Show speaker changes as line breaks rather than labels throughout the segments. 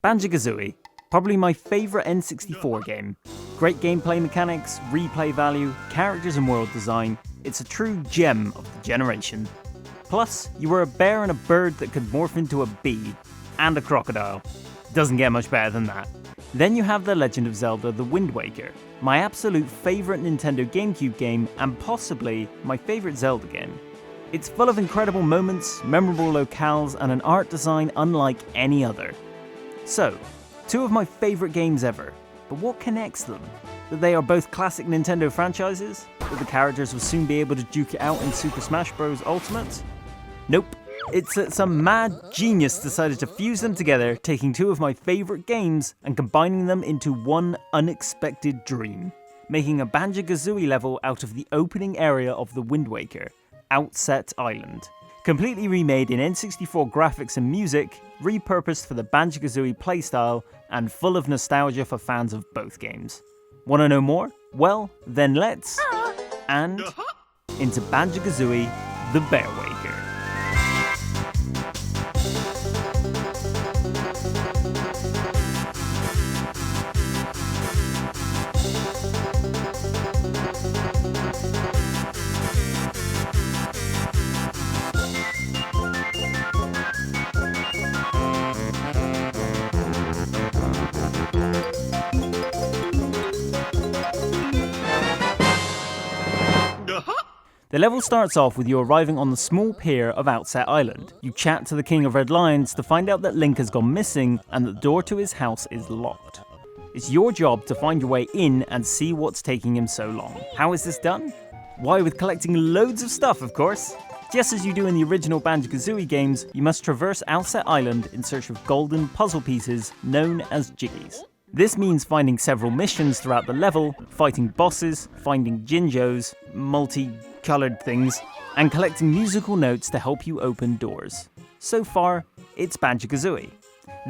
Banjo-Kazooie, probably my favourite N64 game. Great gameplay mechanics, replay value, characters and world design. It's a true gem of the generation. Plus, you were a bear and a bird that could morph into a bee, and a crocodile. Doesn't get much better than that. Then you have The Legend of Zelda The Wind Waker, my absolute favourite Nintendo GameCube game and possibly my favourite Zelda game. It's full of incredible moments, memorable locales and an art design unlike any other. So, two of my favourite games ever, but what connects them? That they are both classic Nintendo franchises? That the characters will soon be able to duke it out in Super Smash Bros. Ultimate? Nope. It's that some mad genius decided to fuse them together, taking two of my favourite games and combining them into one unexpected dream, making a Banjo-Kazooie level out of the opening area of The Wind Waker, Outset Island. Completely remade in N64 graphics and music, repurposed for the Banjo-Kazooie playstyle, and full of nostalgia for fans of both games. Wanna know more? Well, then let's... and... into Banjo-Kazooie The Bear Waker. The level starts off with you arriving on the small pier of Outset Island. You chat to the King of Red Lions to find out that Link has gone missing and that the door to his house is locked. It's your job to find your way in and see what's taking him so long. How is this done? Why, with collecting loads of stuff, of course. Just as you do in the original Banjo-Kazooie games, you must traverse Outset Island in search of golden puzzle pieces known as Jiggies. This means finding several missions throughout the level, fighting bosses, finding Jinjos, multi-coloured things, and collecting musical notes to help you open doors. So far, it's Banjo-Kazooie.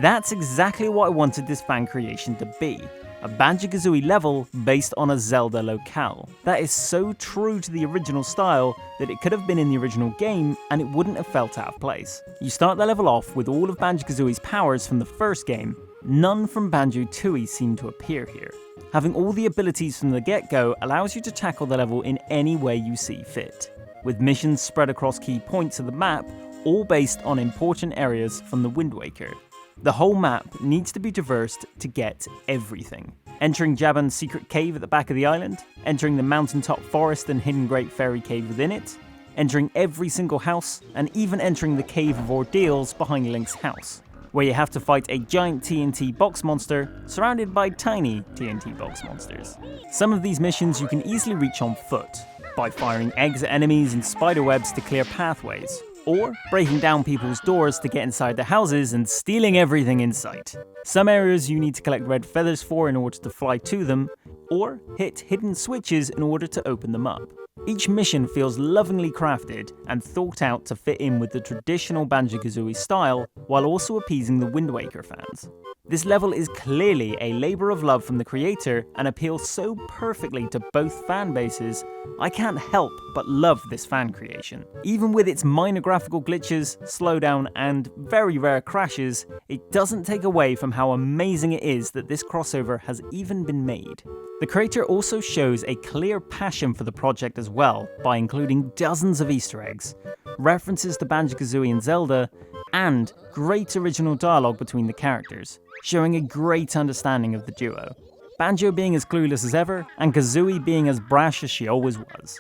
That's exactly what I wanted this fan creation to be. A Banjo-Kazooie level based on a Zelda locale. That is so true to the original style that it could have been in the original game and it wouldn't have felt out of place. You start the level off with all of Banjo-Kazooie's powers from the first game. None from Banjo-Tooie seem to appear here. Having all the abilities from the get-go allows you to tackle the level in any way you see fit, with missions spread across key points of the map, all based on important areas from the Wind Waker. The whole map needs to be traversed to get everything. Entering Jabun's secret cave at the back of the island, entering the mountaintop forest and hidden Great Fairy Cave within it, entering every single house, and even entering the Cave of Ordeals behind Link's house, where you have to fight a giant TNT box monster surrounded by tiny TNT box monsters. Some of these missions you can easily reach on foot, by firing eggs at enemies and spiderwebs to clear pathways, or breaking down people's doors to get inside the houses and stealing everything in sight. Some areas you need to collect red feathers for in order to fly to them, or hit hidden switches in order to open them up. Each mission feels lovingly crafted and thought out to fit in with the traditional Banjo-Kazooie style, while also appeasing the Wind Waker fans. This level is clearly a labour of love from the creator and appeals so perfectly to both fan bases, I can't help but love this fan creation. Even with its minor graphical glitches, slowdown and very rare crashes, it doesn't take away from how amazing it is that this crossover has even been made. The creator also shows a clear passion for the project as well, by including dozens of Easter eggs, references to Banjo-Kazooie and Zelda, and great original dialogue between the characters, showing a great understanding of the duo. Banjo being as clueless as ever, and Kazooie being as brash as she always was.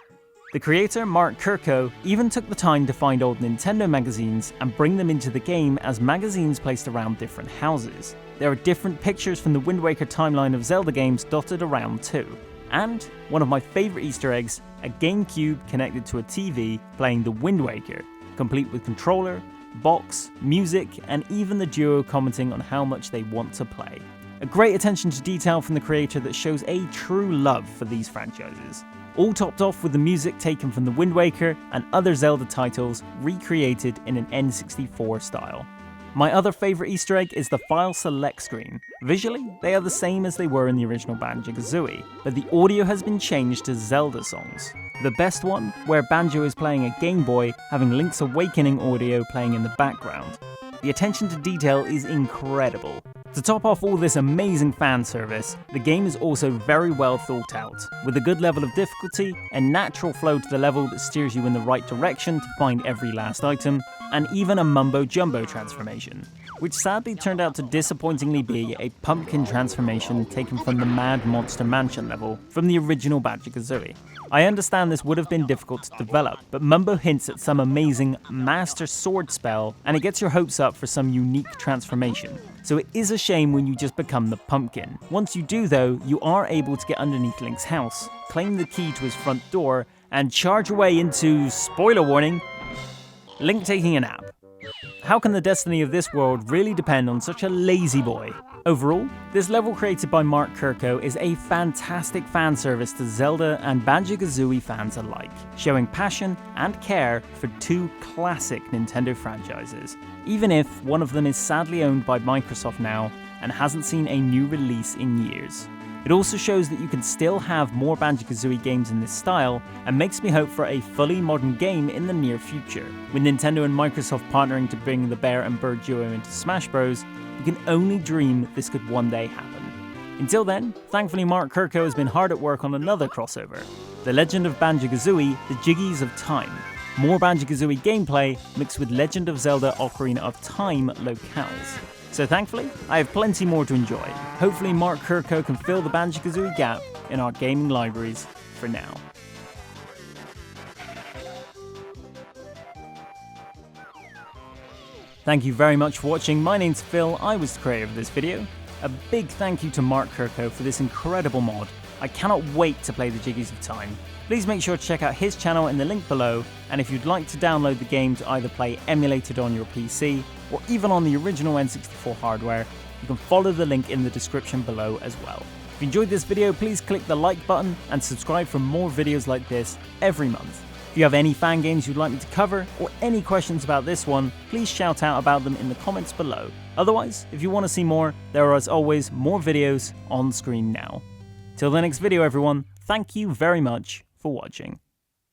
The creator, Mark Kurko, even took the time to find old Nintendo magazines and bring them into the game as magazines placed around different houses. There are different pictures from the Wind Waker timeline of Zelda games dotted around too. And, one of my favourite Easter eggs, a GameCube connected to a TV playing the Wind Waker, complete with controller, box, music, and even the duo commenting on how much they want to play. A great attention to detail from the creator that shows a true love for these franchises. All topped off with the music taken from the Wind Waker and other Zelda titles recreated in an N64 style. My other favourite Easter egg is the file select screen. Visually, they are the same as they were in the original Banjo-Kazooie, but the audio has been changed to Zelda songs. The best one, where Banjo is playing a Game Boy, having Link's Awakening audio playing in the background. The attention to detail is incredible. To top off all this amazing fan service, the game is also very well thought out, with a good level of difficulty, a natural flow to the level that steers you in the right direction to find every last item, and even a mumbo-jumbo transformation, which sadly turned out to disappointingly be a pumpkin transformation taken from the Mad Monster Mansion level from the original Banjo-Kazooie. I understand this would have been difficult to develop, but Mumbo hints at some amazing Master Sword spell, and it gets your hopes up for some unique transformation. So it is a shame when you just become the pumpkin. Once you do though, you are able to get underneath Link's house, claim the key to his front door, and charge away into, spoiler warning, Link taking a nap. How can the destiny of this world really depend on such a lazy boy? Overall, this level created by Mark Kurko is a fantastic fan service to Zelda and Banjo-Kazooie fans alike, showing passion and care for two classic Nintendo franchises, even if one of them is sadly owned by Microsoft now and hasn't seen a new release in years. It also shows that you can still have more Banjo-Kazooie games in this style, and makes me hope for a fully modern game in the near future. With Nintendo and Microsoft partnering to bring the Bear and Bird duo into Smash Bros, you can only dream this could one day happen. Until then, thankfully Mark Kurko has been hard at work on another crossover, The Legend of Banjo-Kazooie The Jiggies of Time. More Banjo-Kazooie gameplay mixed with Legend of Zelda Ocarina of Time locales. So thankfully, I have plenty more to enjoy. Hopefully Mark Kurko can fill the Banjo-Kazooie gap in our gaming libraries for now. Thank you very much for watching. My name's Phil, I was the creator of this video. A big thank you to Mark Kurko for this incredible mod. I cannot wait to play the Jiggies of Time. Please make sure to check out his channel in the link below, and if you'd like to download the game to either play emulated on your PC, or even on the original N64 hardware, you can follow the link in the description below as well. If you enjoyed this video, please click the like button and subscribe for more videos like this every month. If you have any fan games you'd like me to cover, or any questions about this one, please shout out about them in the comments below. Otherwise, if you want to see more, there are as always more videos on screen now. Till the next video everyone, thank you very much for watching.